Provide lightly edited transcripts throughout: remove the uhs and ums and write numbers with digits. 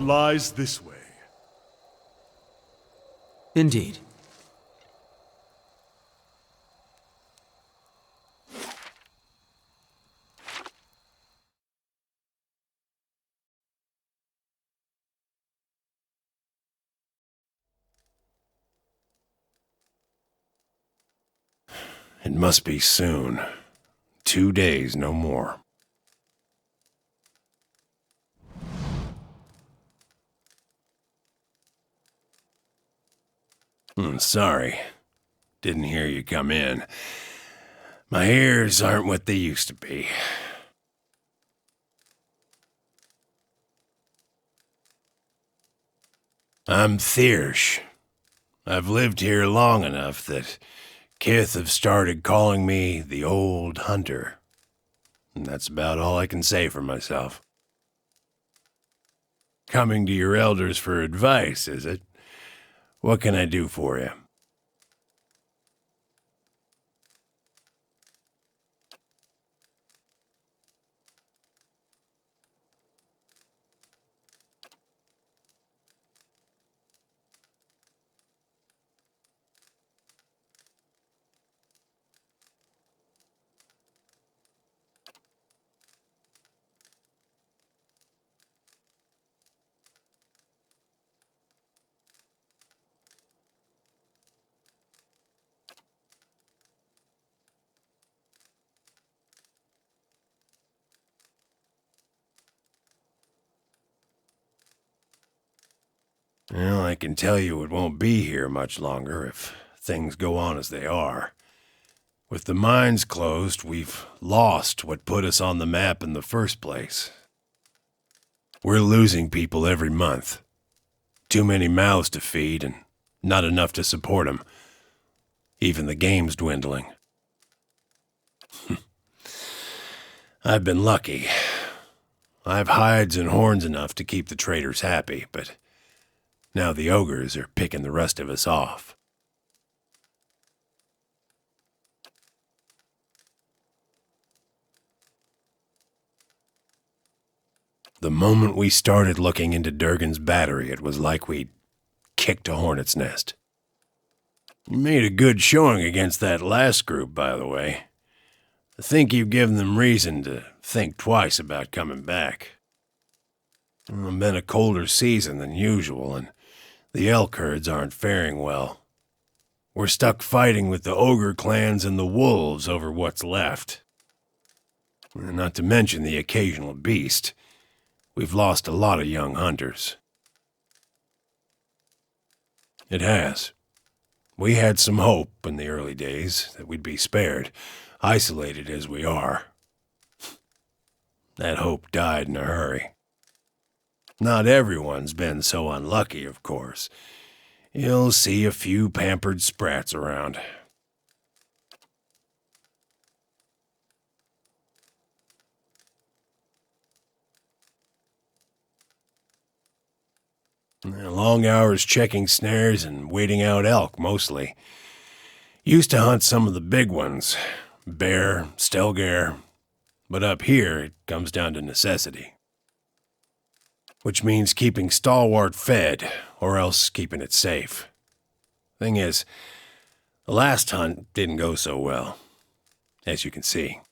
lies this way. Indeed. It must be soon. 2 days, no more. Sorry. Didn't hear you come in. My ears aren't what they used to be. I'm Thiersch. I've lived here long enough that Kith have started calling me the Old Hunter. And that's about all I can say for myself. Coming to your elders for advice, is it? What can I do for you? Well, I can tell you it won't be here much longer if things go on as they are. With the mines closed, we've lost what put us on the map in the first place. We're losing people every month. Too many mouths to feed and not enough to support them. Even the game's dwindling. I've been lucky. I've hides and horns enough to keep the traders happy, but now the ogres are picking the rest of us off. The moment we started looking into Durgan's battery, it was like we'd kicked a hornet's nest. You made a good showing against that last group, by the way. I think you've given them reason to think twice about coming back. It's been a colder season than usual, and the elk herds aren't faring well. We're stuck fighting with the ogre clans and the wolves over what's left. Not to mention the occasional beast. We've lost a lot of young hunters. It has. We had some hope in the early days that we'd be spared, isolated as we are. That hope died in a hurry. Not everyone's been so unlucky, of course. You'll see a few pampered sprats around. Long hours checking snares and waiting out elk, mostly. Used to hunt some of the big ones. Bear, stelgare. But up here, it comes down to necessity. Which means keeping Stalwart fed, or else keeping it safe. Thing is, the last hunt didn't go so well, as you can see.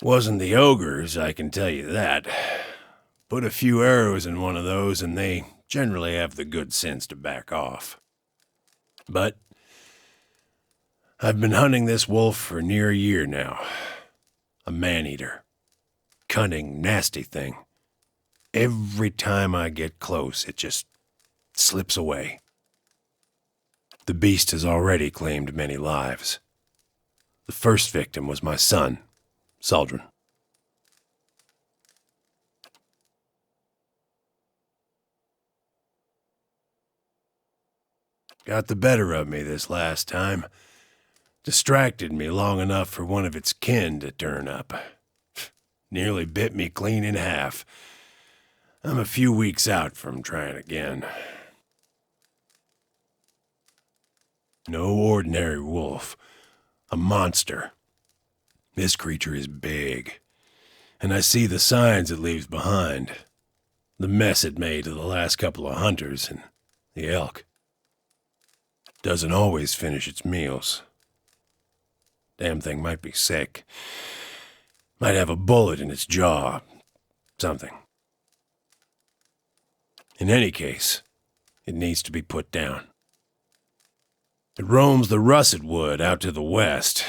Wasn't the ogres, I can tell you that. Put a few arrows in one of those and they generally have the good sense to back off. But I've been hunting this wolf for near a year now. A man-eater. Cunning, nasty thing. Every time I get close, it just slips away. The beast has already claimed many lives. The first victim was my son, Saldrin. Got the better of me this last time. Distracted me long enough for one of its kin to turn up. Nearly bit me clean in half. I'm a few weeks out from trying again. No ordinary wolf. A monster. This creature is big, and I see the signs it leaves behind. The mess it made to the last couple of hunters and the elk. Doesn't always finish its meals. Damn thing might be sick. Might have a bullet in its jaw. Something. In any case, it needs to be put down. It roams the russet wood out to the west.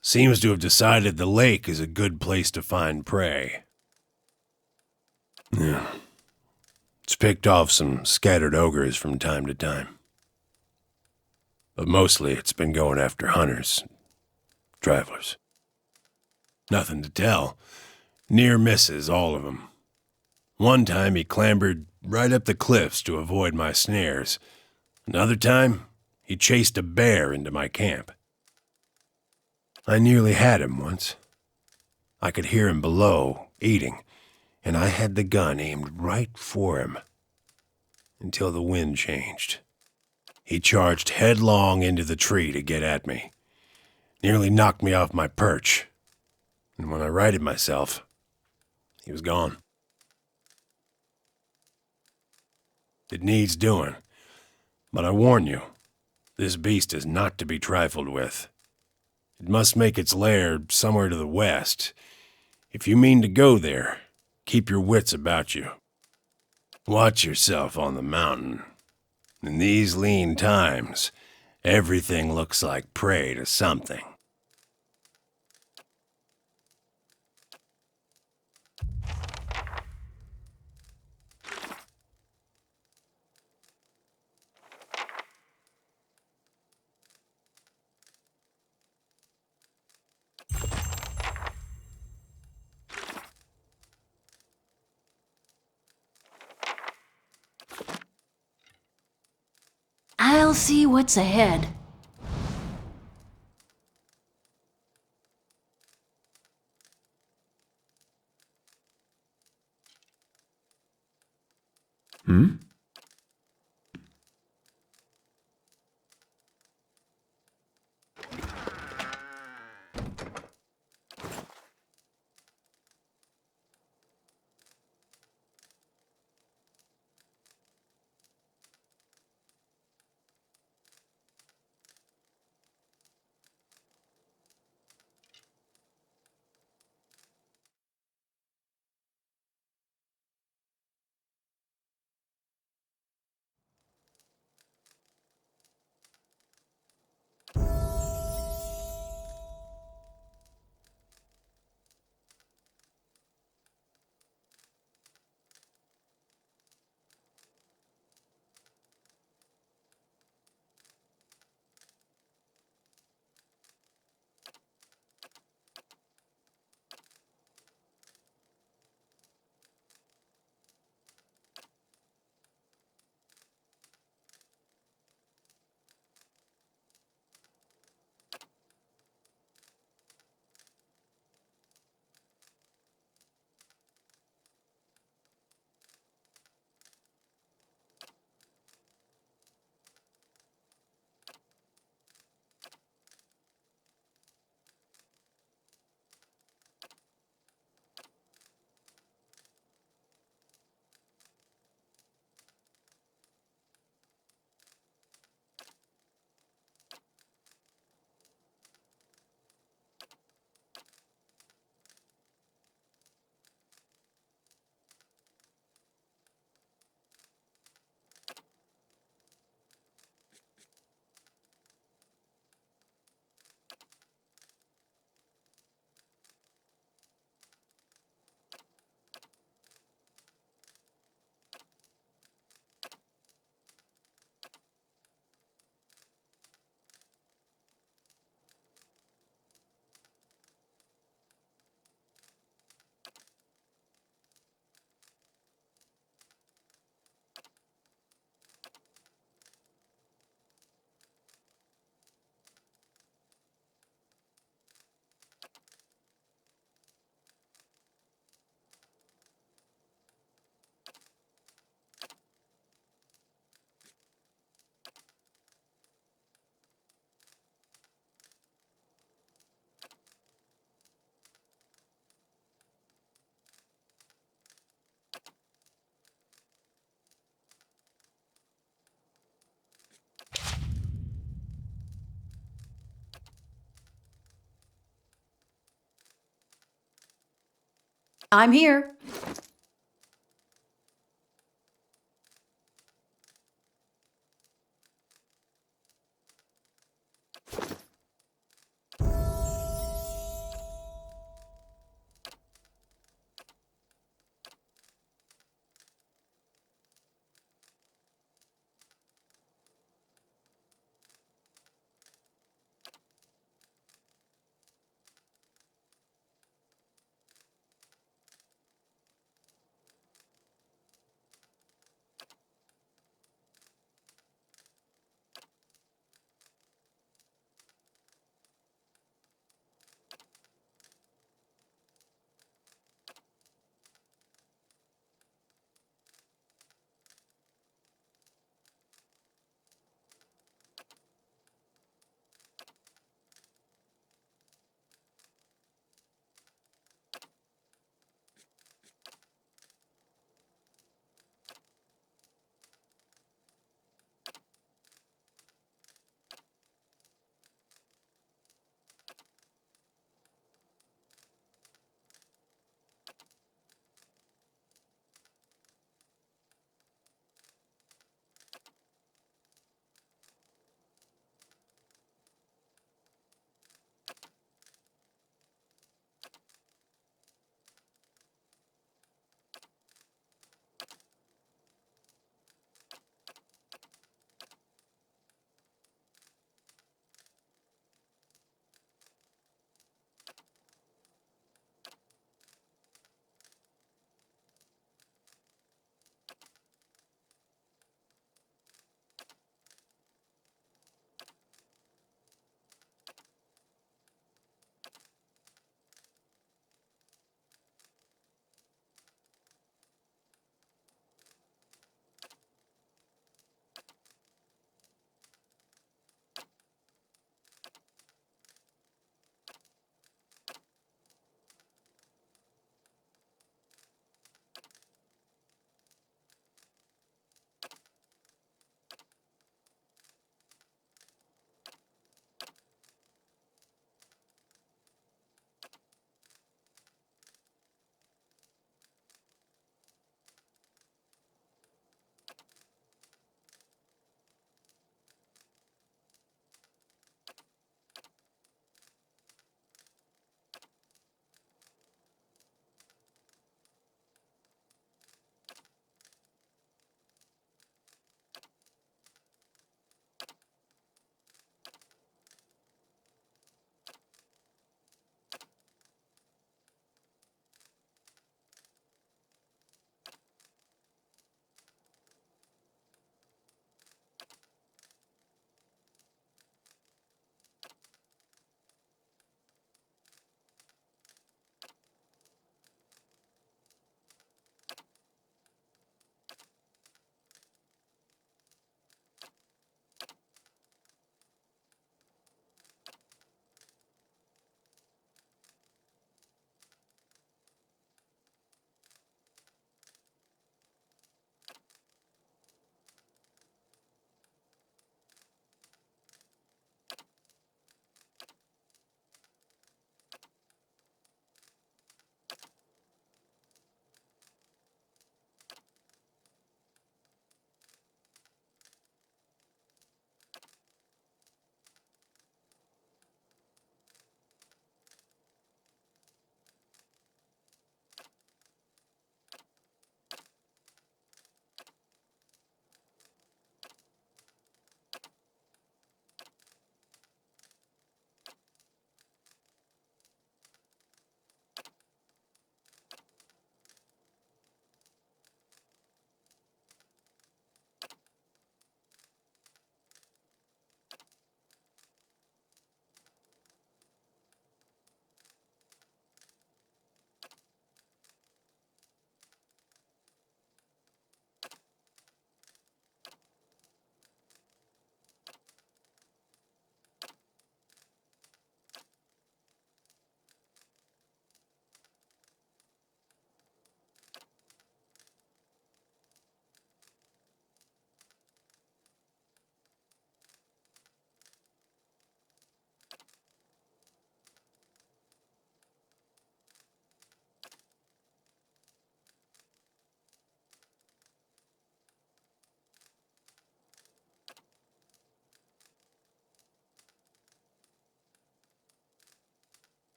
Seems to have decided the lake is a good place to find prey. Yeah. It's picked off some scattered ogres from time to time. But mostly it's been going after hunters, travelers. Nothing to tell. Near misses, all of them. One time he clambered right up the cliffs to avoid my snares. Another time, he chased a bear into my camp. I nearly had him once. I could hear him below, eating, and I had the gun aimed right for him. Until the wind changed. He charged headlong into the tree to get at me. Nearly knocked me off my perch. And when I righted myself, he was gone. It needs doing. But I warn you, this beast is not to be trifled with. It must make its lair somewhere to the west. If you mean to go there, keep your wits about you. Watch yourself on the mountain. In these lean times, everything looks like prey to something. I'll see what's ahead. I'm here.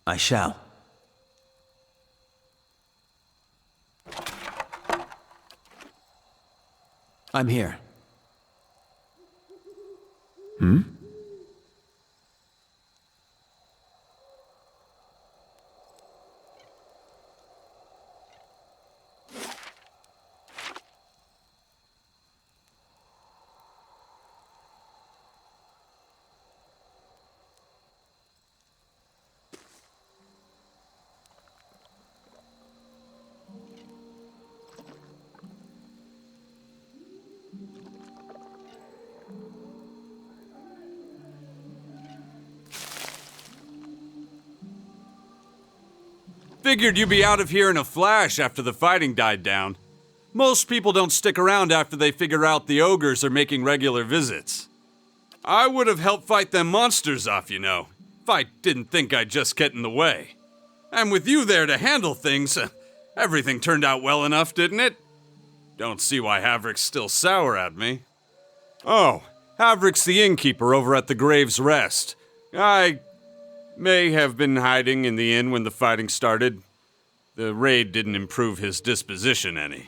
I shall. I'm here. Figured you'd be out of here in a flash after the fighting died down. Most people don't stick around after they figure out the ogres are making regular visits. I would have helped fight them monsters off, you know, if I didn't think I'd just get in the way. And with you there to handle things, everything turned out well enough, didn't it? Don't see why Havrick's still sour at me. Oh, Havrick's the innkeeper over at the Grave's Rest. I may have been hiding in the inn when the fighting started. The raid didn't improve his disposition any.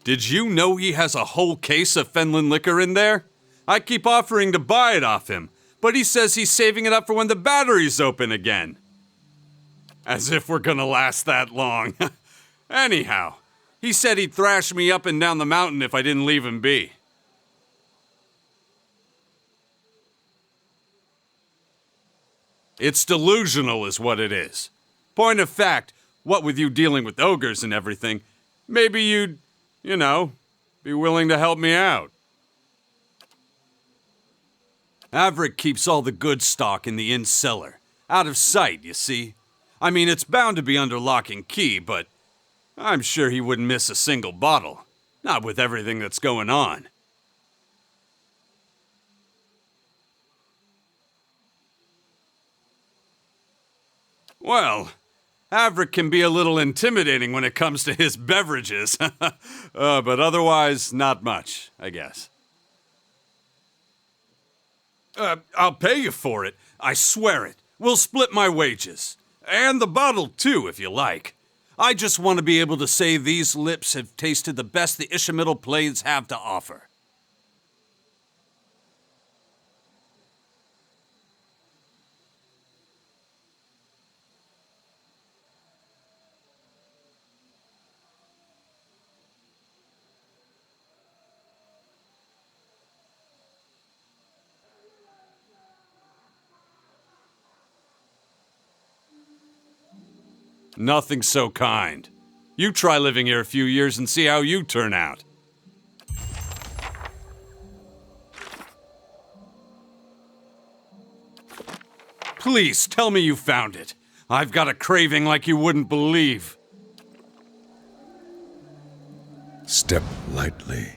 Did you know he has a whole case of Fenlin liquor in there? I keep offering to buy it off him, but he says he's saving it up for when the battery's open again. As if we're gonna last that long. Anyhow, he said he'd thrash me up and down the mountain if I didn't leave him be. It's delusional is what it is. Point of fact, what with you dealing with ogres and everything, maybe you'd, you know, be willing to help me out. Havrick keeps all the good stock in the inn cellar. Out of sight, you see. I mean, it's bound to be under lock and key, but I'm sure he wouldn't miss a single bottle. Not with everything that's going on. Well, Havrick can be a little intimidating when it comes to his beverages, but otherwise, not much, I guess. I'll pay you for it, I swear it. We'll split my wages. And the bottle, too, if you like. I just want to be able to say these lips have tasted the best the Ishamael Plains have to offer. Nothing so kind. You try living here a few years and see how you turn out. Please, tell me you found it. I've got a craving like you wouldn't believe. Step lightly.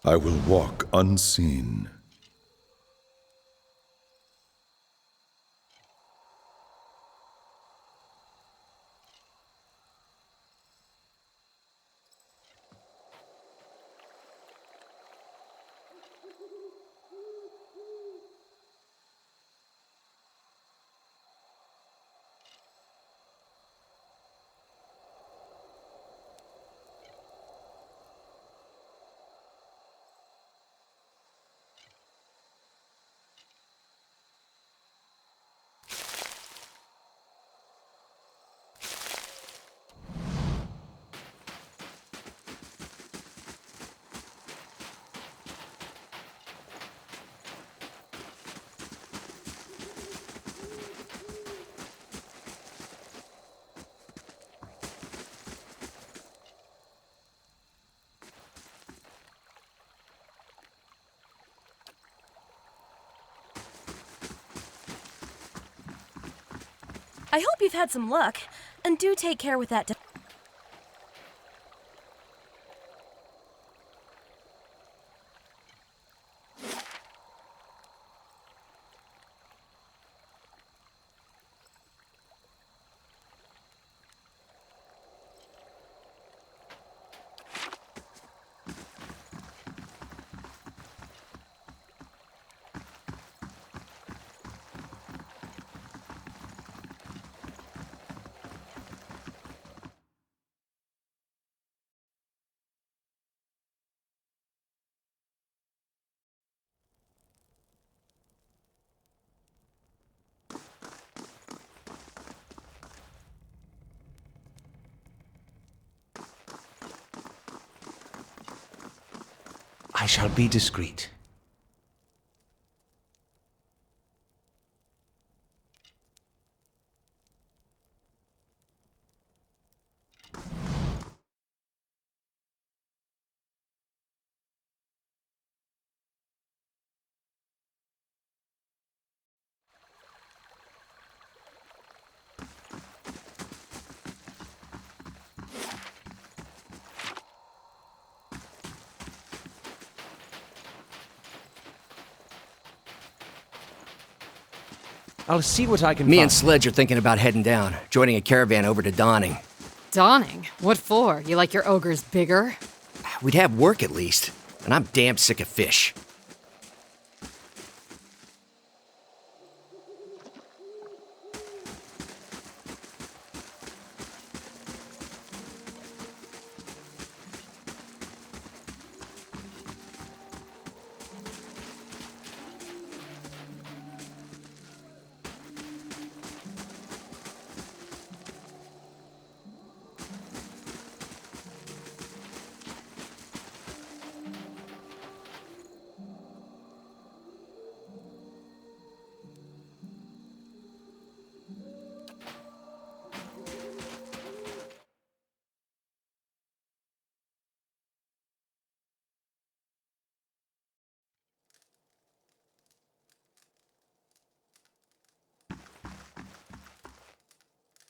I will walk unseen. I hope you've had some luck, and do take care with that. I shall be discreet. I'll see what I can Me find. and Sledge are thinking about heading down, joining a caravan over to Dawning. Dawning? What for? You like your ogres bigger? We'd have work at least, and I'm damn sick of fish.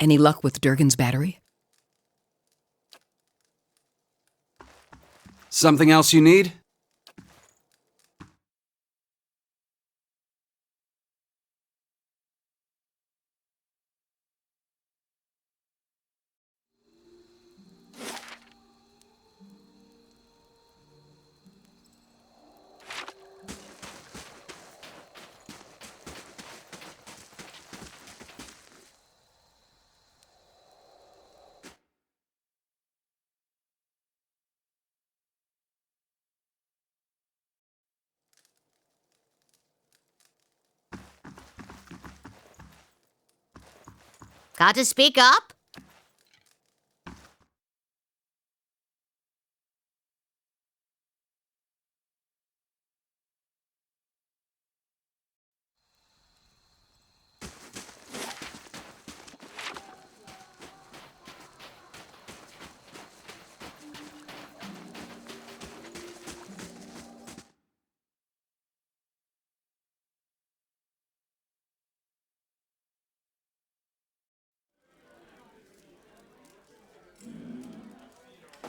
Any luck with Durgan's battery? Something else you need? Got to speak up?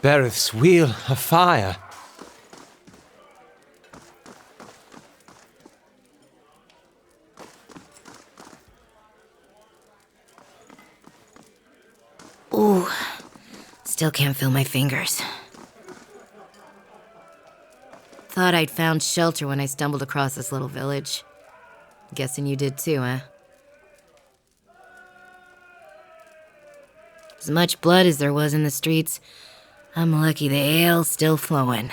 Bereth's wheel of fire. Ooh, still can't feel my fingers. Thought I'd found shelter when I stumbled across this little village. Guessing you did too, huh? As much blood as there was in the streets, I'm lucky the ale's still flowing.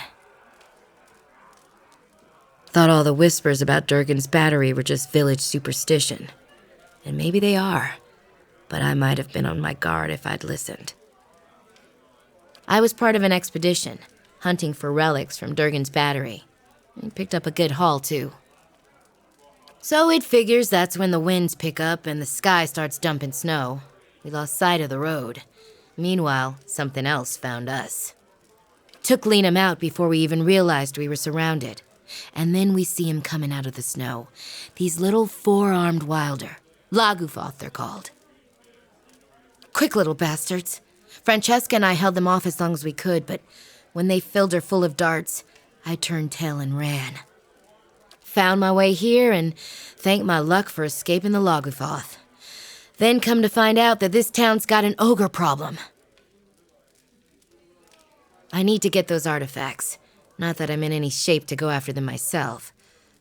Thought all the whispers about Durgan's battery were just village superstition. And maybe they are, but I might have been on my guard if I'd listened. I was part of an expedition, hunting for relics from Durgan's battery. And picked up a good haul, too. So it figures that's when the winds pick up and the sky starts dumping snow. We lost sight of the road. Meanwhile, something else found us. Took Liam out before we even realized we were surrounded. And then we see him coming out of the snow. These little four-armed wilder. Lagufoth, they're called. Quick little bastards. Francesca and I held them off as long as we could, but when they filled her full of darts, I turned tail and ran. Found my way here and thanked my luck for escaping the Logoth. Then come to find out that this town's got an ogre problem. I need to get those artifacts. Not that I'm in any shape to go after them myself,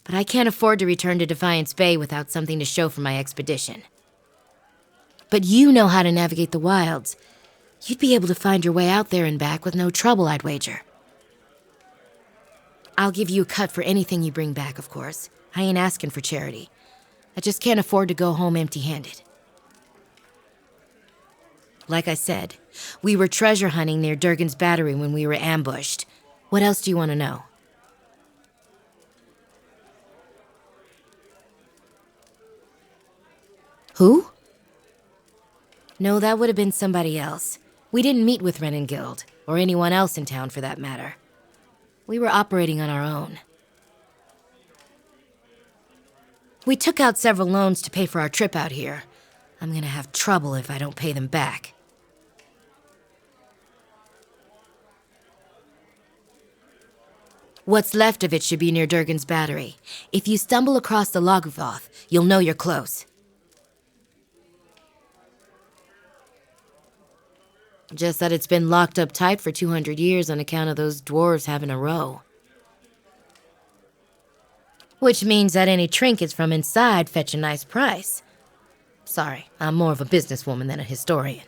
but I can't afford to return to Defiance Bay without something to show for my expedition. But you know how to navigate the wilds. You'd be able to find your way out there and back with no trouble, I'd wager. I'll give you a cut for anything you bring back, of course. I ain't asking for charity. I just can't afford to go home empty-handed. Like I said, we were treasure hunting near Durgan's Battery when we were ambushed. What else do you want to know? Who? No, that would have been somebody else. We didn't meet with Renengild, or anyone else in town for that matter. We were operating on our own. We took out several loans to pay for our trip out here. I'm gonna have trouble if I don't pay them back. What's left of it should be near Durgan's Battery. If you stumble across the Logoth, you'll know you're close. Just that it's been locked up tight for 200 years on account of those dwarves having a row. Which means that any trinkets from inside fetch a nice price. Sorry, I'm more of a businesswoman than a historian.